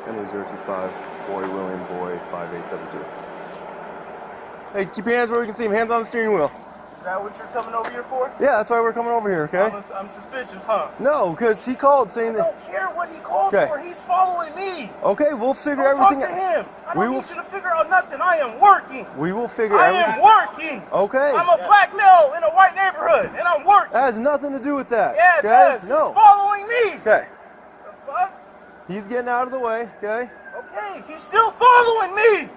NA025, boy, William, boy, 5872. Hey, keep your hands where we can see them. Hands on the steering wheel. Is that what you're coming over here for? Yeah, that's why we're coming over here, okay? I'm suspicious, huh? No, because he called saying that... I don't care what he called for. He's following me. Okay, we'll figure everything out. Talk to him. I don't need you to figure out nothing. I am working. We will figure everything out. I am working. Okay. I'm a black male in a white neighborhood, and I'm working. That has nothing to do with that. Yeah, it does. No. He's following me. Okay. The fuck? He's getting out of the way, okay? Okay, he's still following me.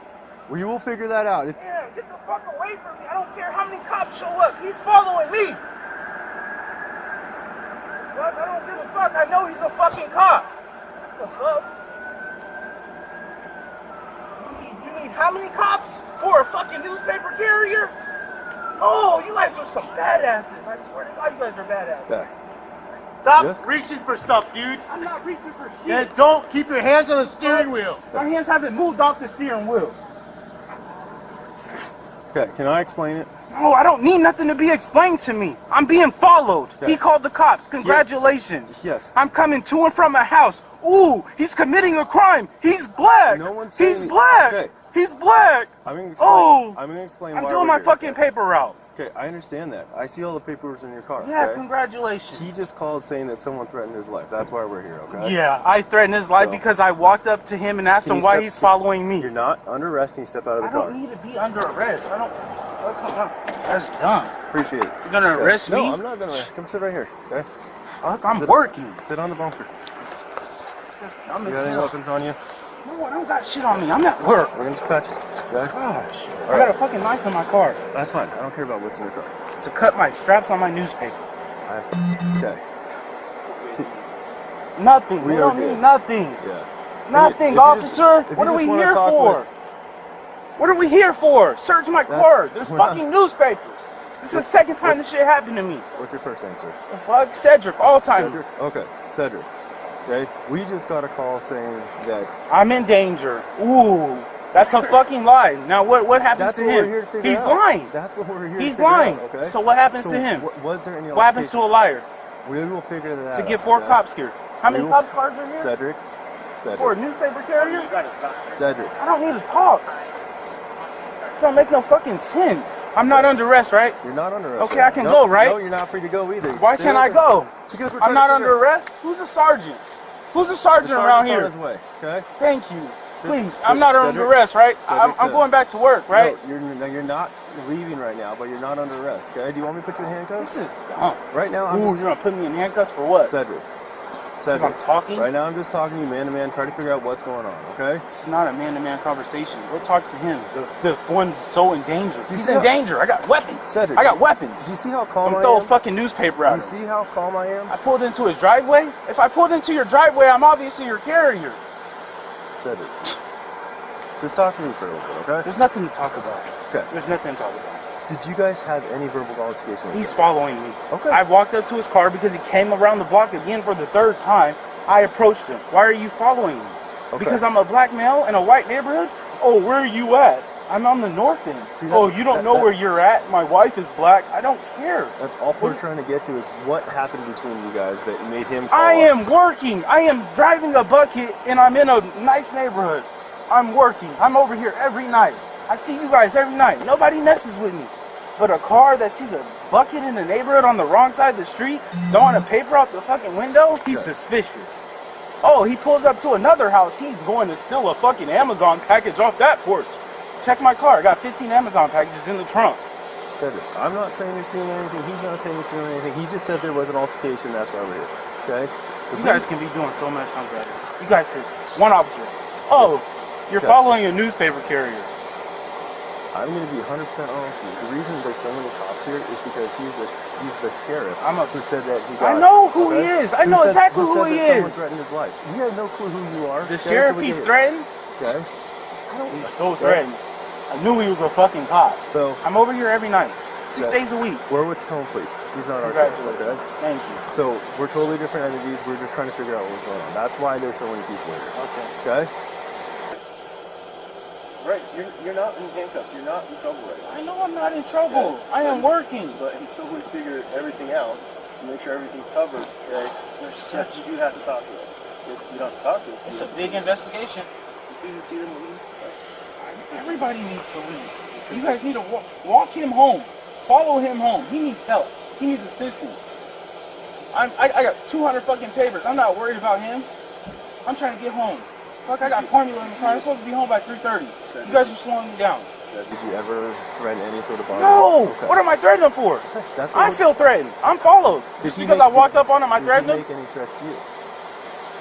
We will figure that out. Damn, get the fuck away from me. I don't care how many cops show up. He's following me. Fuck, I don't give a fuck. I know he's a fucking cop. What the fuck? You need how many cops for a fucking newspaper carrier? Oh, you guys are some badasses. I swear to God, you guys are badasses. Okay. Stop reaching for stuff, dude. I'm not reaching for shit. And don't keep your hands on the steering wheel. My hands haven't moved off the steering wheel. Okay, can I explain it? No, I don't need nothing to be explained to me. I'm being followed. Okay. He called the cops. Congratulations. Yes. I'm coming to and from a house. Ooh, he's committing a crime. He's black. No one's saying he's black. Okay. He's black. I'm gonna explain. Oh, I'm gonna explain. I'm why doing we're my here. fucking paper route. Okay, I understand that. I see all the papers in your car. Yeah, okay? congratulations. He just called saying that someone threatened his life. That's why we're here, okay? Yeah, I threatened his life because I walked up to him and asked him why he's following me. You're not under arrest. Can you step out of the car? I don't need to be under arrest. I don't. That's dumb. Appreciate it. You're gonna arrest me? No, I'm not gonna. Come sit right here, okay? Fuck, I'm working. Sit on the bunker. You got any weapons on you? No, I don't got shit on me. I'm at work. We're gonna dispatch you. Okay? Gosh, I got a fucking knife in my car. That's fine. I don't care about what's in your car. To cut my straps on my newspaper. Okay. Nothing. We don't need nothing. Yeah. Nothing, officer. What are we here for? What are we here for? Search my car. There's fucking newspapers. This is the second time this shit happened to me. What's your first name, sir? The fuck? Cedric, all time. Cedric? Okay, Cedric. Okay, we just got a call saying that... I'm in danger. Ooh, that's a fucking lie. Now what happens to him? He's lying. That's what we're here to He's figure lying. out, okay? So what happens to him? Was there any what happens to a liar? We will figure that out. To get 4 cops here. How many cops cars are here? Cedric. For a newspaper carrier? Cedric. I don't need to talk. This don't make no fucking sense. I'm not under arrest, right? You're not under arrest. Okay, I can go, right? No, you're not free to go either. Why can't I go? Because I'm not under arrest? Who's a sergeant? Who's a sergeant around here? On his way, okay? Thank you. Please, I'm not under arrest, right? I'm going back to work, right? No, you're not leaving right now, but you're not under arrest, okay? Do you want me to put you in handcuffs? This is dumb. Right now, you're going to put me in handcuffs for what? Cedric. Because I'm talking? Right now, I'm just talking to you man to man, trying to figure out what's going on, okay? It's not a man-to-man conversation. Go talk to him. The one's so in danger. He's in danger. I got weapons. Cedric. I got weapons. Do you see how calm I am? Throw a fucking newspaper out. Do you see how calm I am? I pulled into his driveway? If I pulled into your driveway, I'm obviously your carrier. Cedric. Just talk to me for a little bit, okay? There's nothing to talk about. Okay. There's nothing to talk about. Did you guys have any verbal altercation? He's following me. Okay. I walked up to his car because he came around the block again for the 3rd time. I approached him. Why are you following me? Okay. Because I'm a black male in a white neighborhood? Oh, where are you at? I'm on the north end. See, oh, you don't know where you're at? My wife is black. I don't care. That's all we're trying to get to is what happened between you guys that made him call I am working. I am driving a bucket and I'm in a nice neighborhood. I'm working. I'm over here every night. I see you guys every night. Nobody messes with me. But a car that sees a bucket in the neighborhood on the wrong side of the street, throwing a paper out the fucking window, he's suspicious. Oh, he pulls up to another house. He's going to steal a fucking Amazon package off that porch. Check my car. I got 15 Amazon packages in the trunk. Cedric, I'm not saying you're stealing anything. He's not saying you're stealing anything. He just said there was an altercation. That's why we're here. Okay? You guys can be doing so much. I'm glad. You guys said, one officer. Oh, you're following a newspaper carrier. I'm going to be 100% honest with you. The reason there's so many cops here is because he's the sheriff who said that he got... I know who he is. I know exactly who he is. Someone threatened his life. You have no clue who you are. The sheriff he's threatened? Okay. He's so threatened. I knew he was a fucking cop. So I'm over here every night. 6 days a week. We're with Tacoma Police. He's not our sheriff, okay? Thank you. So we're totally different entities. We're just trying to figure out what's going on. That's why there's so many people here. Okay? Right, you're not in handcuffs. You're not in trouble right now. I know I'm not in trouble. Okay. I am working. But until we figure everything out and make sure everything's covered, okay, that's what you have to talk to us. You don't talk to them. It's a big investigation. You see them leaving? Everybody needs to leave. You guys need to walk him home. Follow him home. He needs help. He needs assistance. I got 200 fucking papers. I'm not worried about him. I'm trying to get home. Fuck, I got formula in the car. I'm supposed to be home by 3:30. You guys are slowing me down. Did you ever threaten any sort of body? No! Okay. What am I threatening for? That's I feel threatened. I'm followed. Just because I walked up on him, I threatened him? Did he make any threats to you?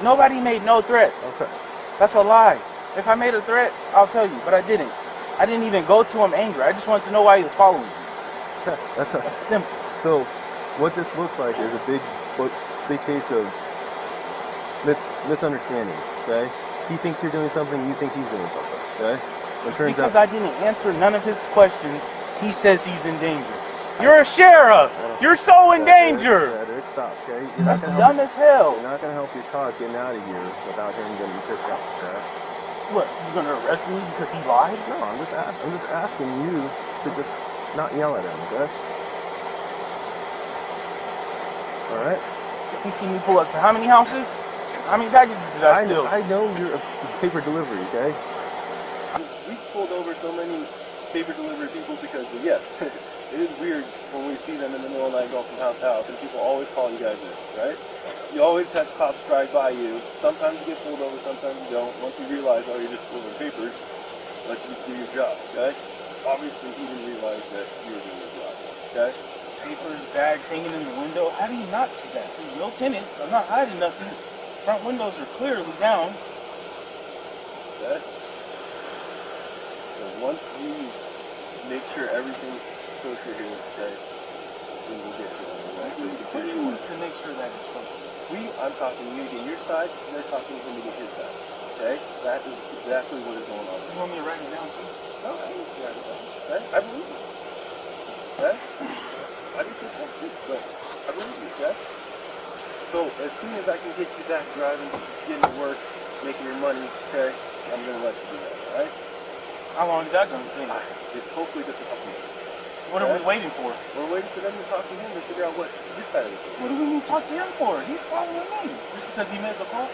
Nobody made no threats. Okay. That's a lie. If I made a threat, I'll tell you, but I didn't. I didn't even go to him angry. I just wanted to know why he was following me. That's simple. So, what this looks like is a big case of misunderstanding. Okay, he thinks you're doing something, you think he's doing something. Okay, it turns because out I didn't answer none of his questions, he says he's in danger. You're a sheriff. You're so in danger. Cedric, stop. Okay, that's dumb as hell. You're not gonna help your cause getting out of here without him getting pissed off. Okay. What? You gonna arrest me because he lied? No, I'm just asking you to just not yell at him. Okay. All right. He seen me pull up to how many houses? How many packages did I steal? I know you're a paper delivery, okay? We pulled over so many paper delivery people because, yes, it is weird when we see them in the middle of the night going from house to house, and people always call you guys in, right? You always have cops drive by you. Sometimes you get pulled over, sometimes you don't. Once you realize, oh, you're just delivering papers, let you do your job, okay? Obviously, he didn't realize that you were doing your job, okay? Papers, bags hanging in the window. How do you not see that? There's no tenants. I'm not hiding nothing. Front windows are clearly down. Okay? So once we make sure everything's kosher here, okay, we will get to it, right? So you can What do you need to make sure that is kosher? I'm talking you to get your side, they're talking to him to get his side. Okay? That is exactly what is going on. You want me to write it down too? No, I need to write it down. Okay? I believe you. Okay? I do this one too, so I believe you, okay? So as soon as I can get you back driving, getting to work, making your money, okay, I'm gonna let you do that, alright? How long is that gonna take? It's hopefully just a couple minutes. What are we waiting for? We're waiting for them to talk to him to figure out what his side of the story. What do we need to talk to him for? He's following me. Just because he made the call?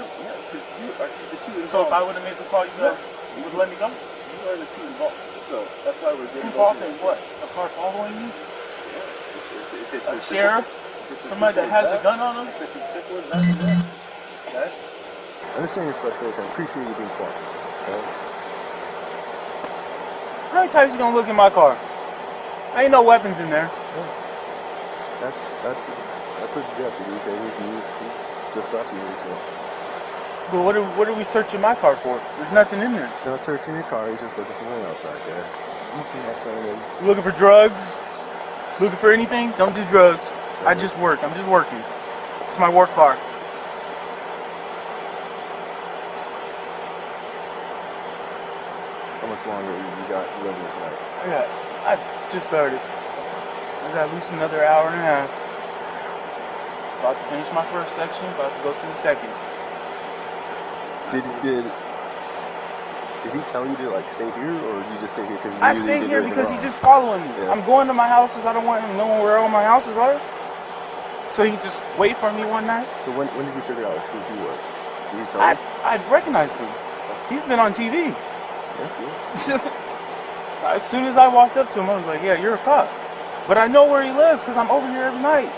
No, yeah, because you are the two involved. So if I would have made the call, you guys would let me go? You are the two involved. So that's why we're getting involved in what? A car following you? If it's a sheriff? Somebody that has a gun on him? If it's as simple as that, yeah. Okay? I understand your frustration. I appreciate you being quiet. Okay? How many times you gonna look in my car? Ain't no weapons in there. Yeah. That's a deputy, okay? He just brought you here, so. But what are we searching my car for? There's nothing in there. He's not searching your car, he's just looking for one outside there. Okay. You looking for drugs? Looking for anything? Don't do drugs. I just work. I'm just working. It's my work car. How much longer you got living tonight? I just started. I got at least another hour and a half. About to finish my first section, about to go to the second. Did he tell you to like stay here, or did you just stay here because you I stayed here because he's just following me. Yeah. I'm going to my houses. I don't want him knowing where all my houses are. So he just wait for me one night. So when did you figure out who he was? Did he tell you? I recognized him. He's been on TV. Yes, he is. As soon as I walked up to him, I was like, yeah, you're a cop. But I know where he lives because I'm over here every night.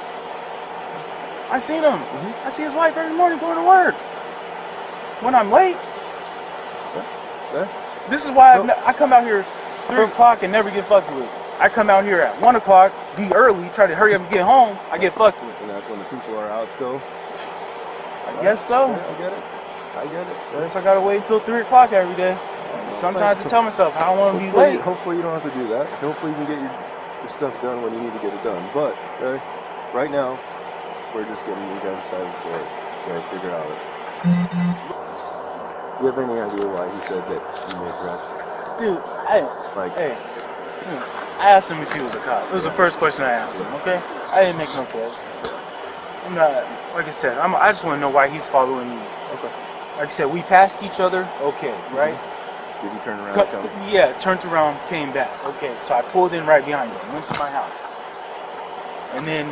I seen him. I see his wife every morning going to work. When I'm late. This is why I come out here 3 o'clock and never get fucked with. I come out here at 1 o'clock, be early, try to hurry up and get home, I get fucked with. And that's when the people are out still? I guess so. Yeah, I get it. I guess I gotta wait until 3 o'clock every day. Sometimes I tell myself, I don't want to be late. Hopefully you don't have to do that. Hopefully you can get your stuff done when you need to get it done. But, right now, we're just getting you guys' side of the story. Gotta figure out Do you have any idea why he said that you made threats? Dude, I asked him if he was a cop. It was the first question I asked him, okay? I didn't make no threats. I'm not, like I said, I just want to know why he's following me. Okay. Like I said, we passed each other, okay, right? Did he turn around and come? Yeah, turned around, came back. Okay, so I pulled in right behind him, went to my house. And then,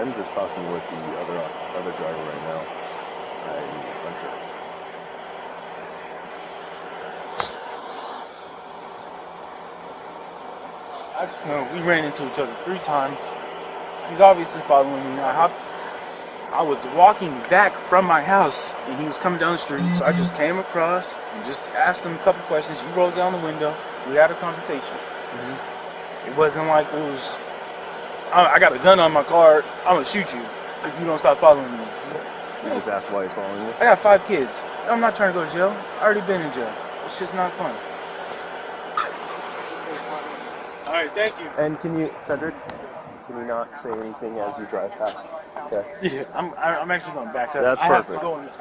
I'm just talking with the other driver right now. I'm unsure. I just know we ran into each other 3 times. He's obviously following me. I was walking back from my house and he was coming down the street, so I just came across and just asked him a couple questions. He rolled down the window. We had a conversation. It wasn't like it was, I got a gun on my car, I'm gonna shoot you if you don't stop following me. You just asked why he's following you? I got 5 kids. I'm not trying to go to jail. I already been in jail. It's just not fun. Alright, thank you. And Cedric, can you not say anything as you drive past? Okay. Yeah, I'm actually going to back up. That's I perfect. have to go in this